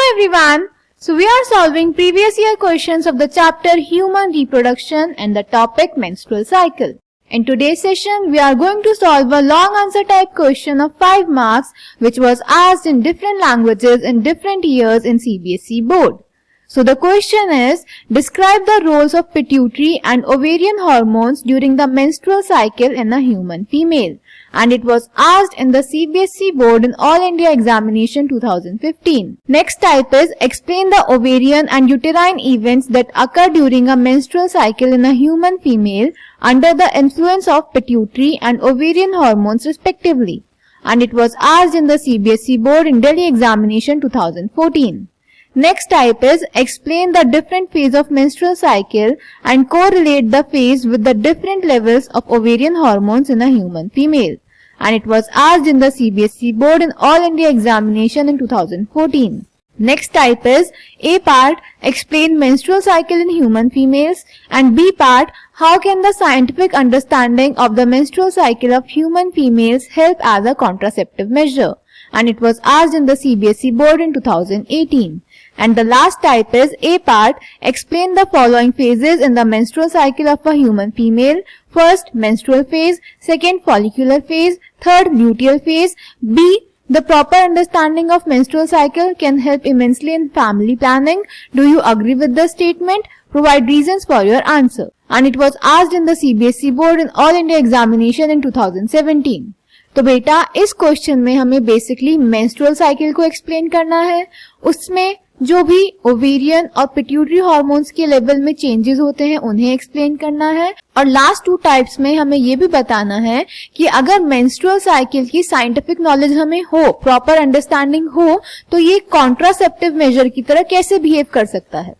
Hello everyone. So we are solving previous year questions of the chapter Human Reproduction and the topic Menstrual Cycle. In today's session, we are going to solve a long answer type question of 5 marks which was asked in different languages in different years in CBSE board. So the question is, describe the roles of pituitary and ovarian hormones during the menstrual cycle in a human female. And it was asked in the CBSE board in All India Examination 2015. Next type is, explain the ovarian and uterine events that occur during a menstrual cycle in a human female under the influence of pituitary and ovarian hormones respectively. And it was asked in the CBSE board in Delhi Examination 2014. Next type is, explain the different phase of menstrual cycle and correlate the phase with the different levels of ovarian hormones in a human female. And it was asked in the CBSE board in All India Examination in 2014. Next type is, A part, explain menstrual cycle in human females, and B part, how can the scientific understanding of the menstrual cycle of human females help as a contraceptive measure. And it was asked in the CBSE board in 2018. And the last type is, A part, explain the following phases in the menstrual cycle of a human female. First, menstrual phase. Second, follicular phase. Third, luteal phase. B, the proper understanding of menstrual cycle can help immensely in family planning. Do you agree with the statement? Provide reasons for your answer. And it was asked in the CBSE board in All India Examination in 2017. तो बेटा इस question में हमें basically menstrual cycle को explain करना है. उसमें जो भी ओवेरियन और पिट्यूटरी हार्मोन्स के लेवल में चेंजेस होते हैं उन्हें एक्सप्लेन करना है. और लास्ट 2 टाइप्स में हमें ये भी बताना है कि अगर मेंस्ट्रुअल साइकिल की साइंटिफिक नॉलेज हमें हो, प्रॉपर अंडरस्टैंडिंग हो, तो ये कॉन्ट्रासेप्टिव मेजर की तरह कैसे बिहेव कर सकता है.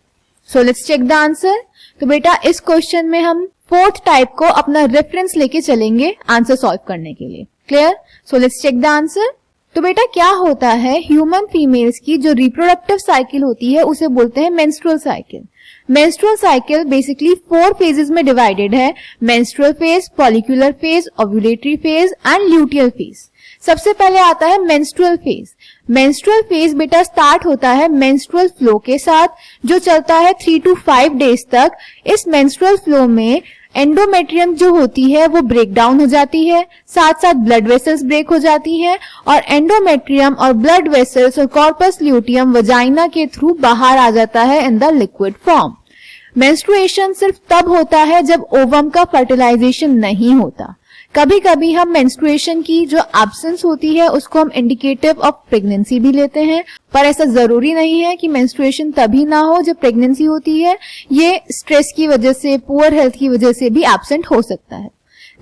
So let's check the answer. तो बेटा इस क्वेश्चन में हम 4th टाइप को अपना रेफरेंस लेके चलेंगे आंसर सॉल्व करने के लिए. Clear? So let's check the answer. तो बेटा क्या होता है, ह्यूमन फीमेल्स की जो रिप्रोडक्टिव साइकिल होती है उसे बोलते हैं menstrual cycle. Menstrual cycle basically 4 phases में डिवाइडेड है. Menstrual phase, follicular phase, ovulatory phase and luteal phase. सबसे पहले आता है मेंस्ट्रुअल फेज. मेंस्ट्रुअल फेज बेटा स्टार्ट होता है मेंस्ट्रुअल फ्लो के साथ जो चलता है 3 to 5 डेज तक. इस मेंस्ट्रुअल फ्लो में एंडोमेट्रियम जो होती है वो ब्रेक डाउन हो जाती है, साथ साथ ब्लड वेसल्स ब्रेक हो जाती हैं और एंडोमेट्रियम और ब्लड वेसल्स और कॉर्पस ल्यूटियम वजाइना के थ्रू बाहर आ जाता है in the liquid form. Menstruation सिर्फ तब होता है जब ओवम का फर्टिलाइजेशन नहीं होता. कभी कभी हम मेंस्ट्रुएशन की जो एब्सेंस होती है उसको हम इंडिकेटिव ऑफ प्रेगनेंसी भी लेते हैं, पर ऐसा जरूरी नहीं है कि मेंस्ट्रुएशन तभी ना हो जब प्रेगनेंसी होती है. ये स्ट्रेस की वजह से, पुअर हेल्थ की वजह से भी एब्सेंट हो सकता है.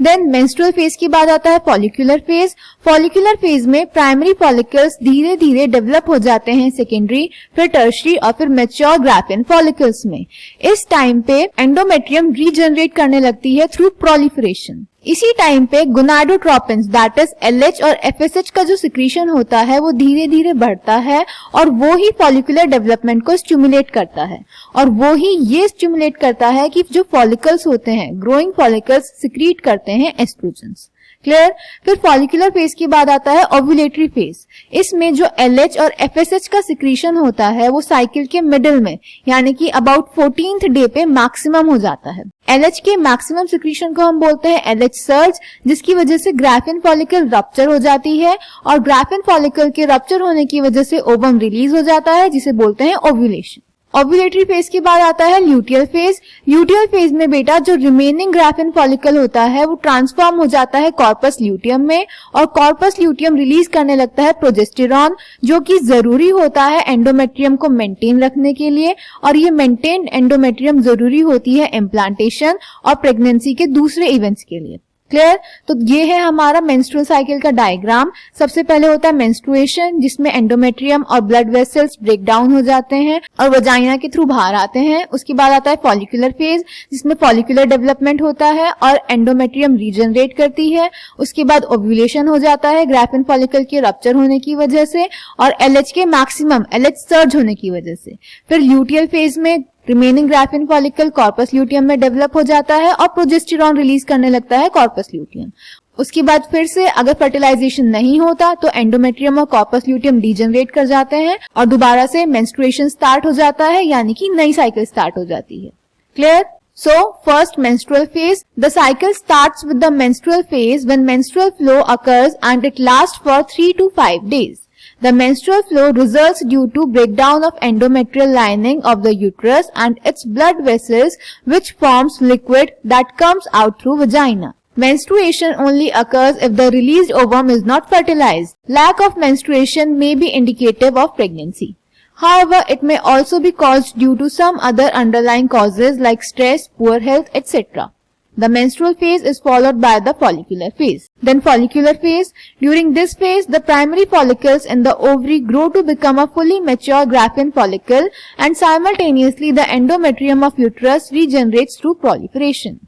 देन मेंस्ट्रुअल फेज की बात आता है फॉलिकुलर फेज. फॉलिकुलर फेज में प्राइमरी फॉलिकल्स धीरे धीरे डेवलप हो जाते हैं सेकेंडरी, फिर टर्शरी और फिर मैच्योर ग्राफिन फॉलिकल्स में. इस टाइम पे एंडोमेट्रियम रीजनरेट करने लगती है थ्रू प्रोलिफरेशन. इसी टाइम पे गोनाडोट्रोपिन्स दैट इज LH और FSH का जो सिक्रीशन होता है वो धीरे धीरे बढ़ता है और वो ही फॉलिकुलर डेवलपमेंट को स्टिमुलेट करता है और वो ही ये स्टिमुलेट करता है कि जो फॉलिकल्स होते हैं, ग्रोइंग फॉलिकल्स सिक्रीट करते हैं एस्ट्रोजन्स. क्लियर? फिर फॉलिकुलर फेज की बात आता है ओव्यूलेटरी फेज. इसमें जो LH और FSH का सिक्रीशन होता है वो साइकिल के मिडिल में यानी कि अबाउट 14th डे पे मैक्सिमम हो जाता है. LH के मैक्सिमम सिक्रीशन को हम बोलते हैं LH सर्ज, जिसकी वजह से ग्राफिन फॉलिकल रप्चर हो जाती है और ग्राफिन फॉलिकल के रप्चर होने की वजह से ओवम रिलीज हो जाता है जिसे बोलते हैं ओव्यूलेशन. ओव्यूलेटरी फेज के बाद आता है ल्यूटियल फेज. ल्यूटियल फेज में बेटा जो रिमेनिंग ग्राफिन फॉलिकल होता है वो ट्रांसफॉर्म हो जाता है कॉर्पस ल्यूटियम में और कॉर्पस ल्यूटियम रिलीज करने लगता है प्रोजेस्टेरॉन जो कि जरूरी होता है एंडोमेट्रियम को मेंटेन रखने के लिए और ये मेंटेन्ड एंडोमेट्रियम जरूरी होती है इम्प्लांटेशन और प्रेगनेंसी के दूसरे इवेंट्स के लिए. क्लियर? तो ये है हमारा मेंस्ट्रुअल साइकिल का डायग्राम. सबसे पहले होता है मेंस्ट्रुएशन जिसमें एंडोमेट्रियम और ब्लड वेसल्स ब्रेक डाउन हो जाते हैं और वजाइना के थ्रू बाहर आते हैं. उसके बाद आता है फॉलिकुलर फेज जिसमें फॉलिकुलर डेवलपमेंट होता है और एंडोमेट्रियम रीजनरेट करती है. उसके बाद ओव्यूलेशन हो जाता है ग्राफिन फॉलिकल के रप्चर होने की वजह से और LH के मैक्सिमम LH सर्ज होने की वजह से. फिर ल्यूटियल फेज में remaining graphene follicle corpus luteum में डेवलप हो जाता है और प्रोजेस्टेरॉन रिलीज करने लगता है कॉर्पस ल्यूटियम. उसके बाद फिर से अगर फर्टिलाइजेशन नहीं होता तो एंडोमेट्रियम और कॉर्पस ल्यूटियम डीजनरेट कर जाते हैं और दोबारा से मेंस्ट्रुएशन स्टार्ट हो जाता है, यानी कि नई साइकिल स्टार्ट हो जाती है। Clear? So, first menstrual phase. The cycle starts with the menstrual phase when menstrual flow occurs and it lasts for 3 to 5 days. The menstrual flow results due to breakdown of endometrial lining of the uterus and its blood vessels, which forms liquid that comes out through vagina. Menstruation only occurs if the released ovum is not fertilized. Lack of menstruation may be indicative of pregnancy. However, it may also be caused due to some other underlying causes like stress, poor health, etc. The menstrual phase is followed by the follicular phase. Then follicular phase. During this phase, the primary follicles in the ovary grow to become a fully mature Graafian follicle, and simultaneously the endometrium of uterus regenerates through proliferation.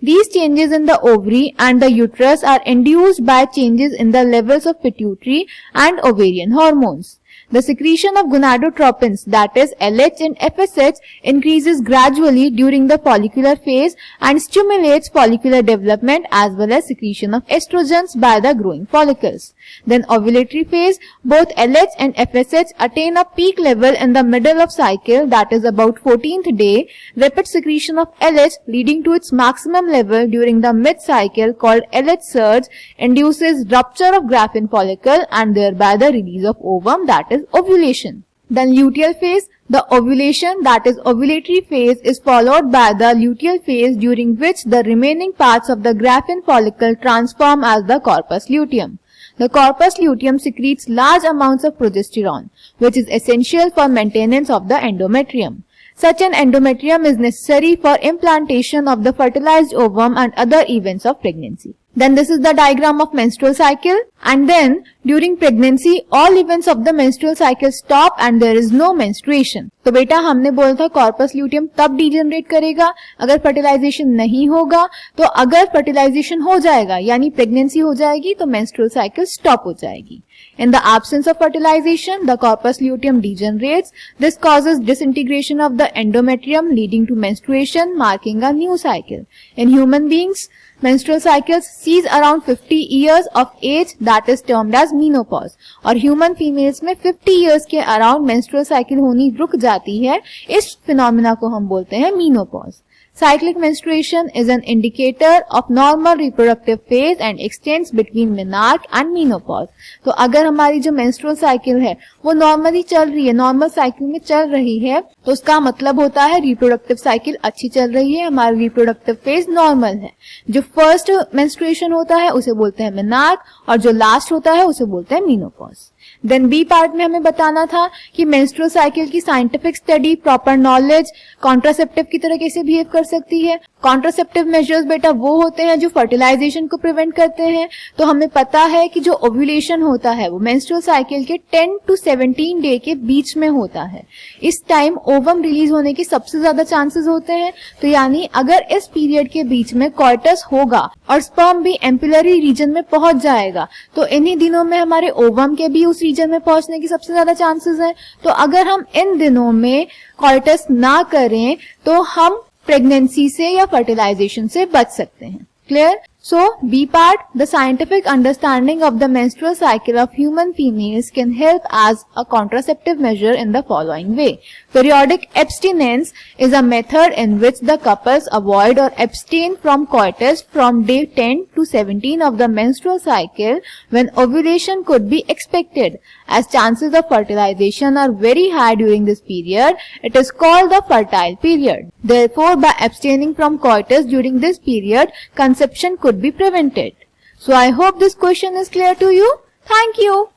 These changes in the ovary and the uterus are induced by changes in the levels of pituitary and ovarian hormones. The secretion of gonadotropins, that is LH and FSH, increases gradually during the follicular phase and stimulates follicular development as well as secretion of estrogens by the growing follicles. Then ovulatory phase, both LH and FSH attain a peak level in the middle of cycle, that is about 14th day. Rapid secretion of LH leading to its maximum level during the mid-cycle called LH surge induces rupture of Graafian follicle and thereby the release of ovum, that is ovulation. Then luteal phase. The ovulation, that is ovulatory phase, is followed by the luteal phase, during which the remaining parts of the Graafian follicle transform as the corpus luteum. The corpus luteum secretes large amounts of progesterone, which is essential for maintenance of the endometrium. Such an endometrium is necessary for implantation of the fertilized ovum and other events of pregnancy. Then this is the diagram of menstrual cycle, and then during pregnancy all events of the menstrual cycle stop and there is no menstruation. तो बेटा हमने बोला था corpus luteum तब degenerate करेगा अगर fertilisation नहीं होगा, तो अगर फर्टिलाइजेशन हो जाएगा यानी प्रेगनेंसी हो जाएगी तो मेंस्ट्रुअल साइकिल स्टॉप हो जाएगी. In the absence of fertilization, the corpus luteum degenerates. This causes disintegration of the endometrium leading to menstruation, marking a new cycle. In human beings, menstrual cycles cease around 50 years of age, that is termed as menopause. और human females में 50 years के around menstrual cycle होनी रुक जाती है. इस phenomena को हम बोलते हैं menopause. Cyclic menstruation is an indicator of normal reproductive phase and extends between menarche and menopause. तो अगर हमारी जो menstrual cycle है वो normally चल रही है, normal cycle में चल रही है, तो उसका मतलब होता है reproductive cycle अच्छी चल रही है, हमारी reproductive phase normal है. जो first menstruation होता है उसे बोलते हैं menarche और जो last होता है उसे बोलते हैं menopause. देन बी पार्ट में हमें बताना था कि मेंस्ट्रुअल साइकिल की scientific study, proper knowledge contraceptive की तरह कैसे बिहेव कर सकती है. कॉन्ट्रासेप्टिव मेजर्स बेटा वो होते हैं जो फर्टिलाइजेशन को प्रिवेंट करते हैं. तो हमें पता है कि जो ओव्यूलेशन होता है वो मेंस्ट्रुअल साइकिल के 10 to 17 डे के बीच में होता है. इस टाइम ओवम रिलीज होने के सबसे ज्यादा चांसेस होते हैं. तो यानी अगर इस पीरियड के बीच में कॉर्टस होगा और स्पर्म भी एम्पिलरी रीजन में पहुंच जाएगा, तो इन्हीं दिनों में हमारे ओवम के भी उस रीजन में पहुंचने की सबसे ज्यादा चांसेस हैं. तो अगर हम इन दिनों में कॉर्टस ना करें तो हम प्रेगनेंसी से या फर्टिलाइजेशन से बच सकते हैं. Clear? So, B part, the scientific understanding of the menstrual cycle of human females can help as a contraceptive measure in the following way. Periodic abstinence is a method in which the couples avoid or abstain from coitus from day 10 to 17 of the menstrual cycle when ovulation could be expected. As chances of fertilization are very high during this period, it is called the fertile period. Therefore, by abstaining from coitus during this period, conception could be prevented. So I hope this question is clear to you. Thank you.